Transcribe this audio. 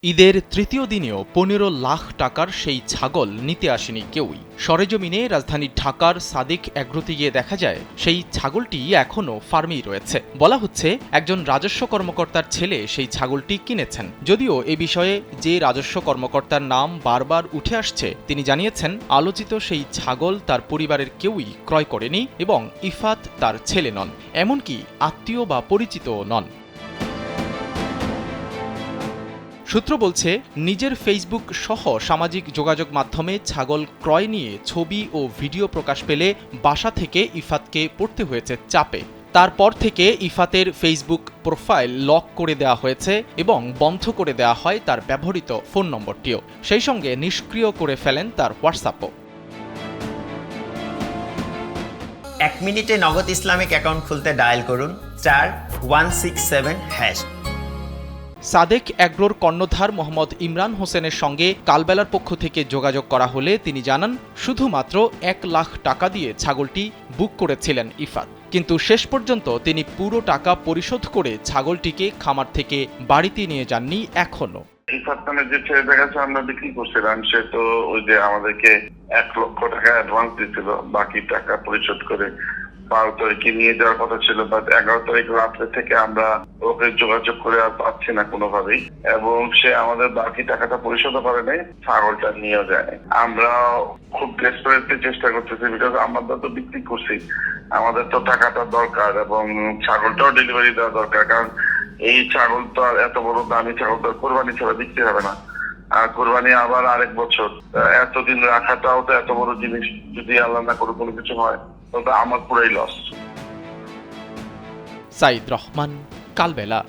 ঈদের তৃতীয় দিনেও ১৫ লাখ টাকার সেই ছাগল নিতে আসেনি কেউই। সরেজমিনে রাজধানী ঢাকার সাদিক এগ্রোতে গিয়ে দেখা যায় সেই ছাগলটি এখনও ফার্মেই রয়েছে। বলা হচ্ছে একজন রাজস্ব কর্মকর্তার ছেলে সেই ছাগলটি কিনেছেন। যদিও এ বিষয়ে যে রাজস্ব কর্মকর্তার নাম বারবার উঠে আসছে তিনি জানিয়েছেন আলোচিত সেই ছাগল তার পরিবারের কেউই ক্রয় করেনি এবং ইফাত তার ছেলে নন, এমনকি আত্মীয় বা পরিচিতও নন। সূত্র বলছে নিজের ফেসবুক সহ সামাজিক যোগাযোগ মাধ্যমে ছাগল ক্রয় নিয়ে ছবি ও ভিডিও প্রকাশ পেলে বাসা থেকে ইফাতকে পড়তে হয়েছে চাপে। তারপর থেকে ইফাতের ফেসবুক প্রোফাইল লক করে দেওয়া হয়েছে এবং বন্ধ করে দেওয়া হয় তার ব্যবহৃত ফোন নম্বরটিও। সেই সঙ্গে নিষ্ক্রিয় করে ফেলেন তার হোয়াটসঅ্যাপও। 1 মিনিটে নগদ ইসলামিক অ্যাকাউন্ট খুলতে ডায়াল করুন *167#। সাদেক এগ্রোর কর্ণধার মোহাম্মদ ইমরান হোসেনের সঙ্গে কালবেলার পক্ষ থেকে যোগাযোগ করা হলে তিনি জানান শুধুমাত্র 1 লাখ টাকা দিয়ে ছাগলটি বুক করেছিলেন ইফাত, কিন্তু শেষ পর্যন্ত তিনি পুরো টাকা পরিশোধ করে ছাগলটিকে খামার থেকে বাড়িতে নিয়ে যাননি এখনো। ইফাত নামে যে ছেলেটার কাছে আমরা বিক্রি করছিলাম সে তো ওই যে আমাদেরকে 1 লক্ষ টাকা অ্যাডভান্স দিয়েছিল, বাকি টাকা পরিশোধ করে 12 তারিখে নিয়ে যাওয়ার কথা ছিল, বাট 11 তারিখ রাত্রে থেকে আমরা ওকে যোগাযোগ করে আর পাচ্ছি না কোনোভাবেই, এবং সে আমাদের বাকি টাকাটা পরিশোধ করে নাই, ছাগলটা নিয়েও যায়। আমরা খুব ডেসপারেটলি চেষ্টা করতেছি, বিকজ আমরা তো বিক্রি করছি, আমাদের তো টাকাটা দরকার এবং ছাগলটাও ডেলিভারি দেওয়া দরকার, কারণ এই ছাগল তো আর এত বড় দামি ছাগল তো কোরবানি ছাড়া বিক্রি হবে না, আর কোরবানি আবার আরেক বছর, এতদিন রাখাটাও তো এত বড় জিনিস, যদি আল্লাহ না করে কোনো কিছু হয় তাহলে আমার পুরাই লস। সাইদ রহমান, কালবেলা।